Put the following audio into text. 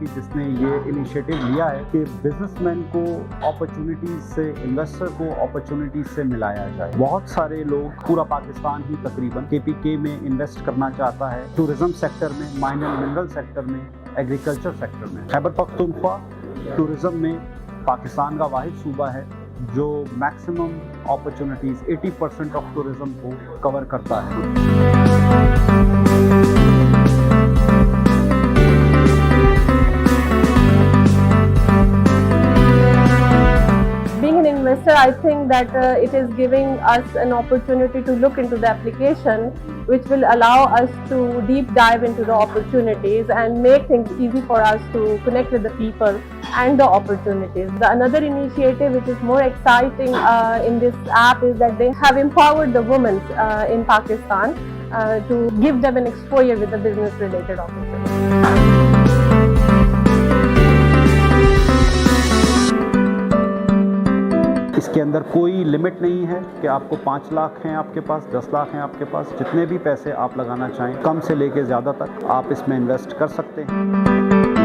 कि जिसने ये इनिशिएटिव लिया है कि बिजनेसमैन को अपॉर्चुनिटीज से, इन्वेस्टर को अपॉर्चुनिटीज से मिलाया जाए। बहुत सारे लोग, पूरा पाकिस्तान ही तकरीबन KPK में इन्वेस्ट करना चाहता है, टूरिज्म सेक्टर में, माइन एंड मिनरल सेक्टर में, एग्रीकल्चर सेक्टर में। खैबर पख्तूनख्वा टूरिज्म में पाकिस्तान का वाहिद सूबा है जो मैक्सिमम अपॉर्चुनिटीज 80% ऑफ टूरिज्म को कवर करता है। Being an investor, I think that it is giving us an opportunity to look into the application, which will allow us to deep dive into the opportunities and make things easy for us to connect with the people and the opportunities. Another initiative which is more exciting in this app is that they have empowered the women in Pakistan to give them an exposure with the business related opportunities. इसके अंदर कोई limit नहीं है कि आपको 5 लाख हैं आपके पास, 10 लाख हैं आपके पास, जितने भी पैसे आप लगाना चाहें, कम से लेके ज़्यादा तक आप इसमें इन्वेस्ट कर सकते हैं।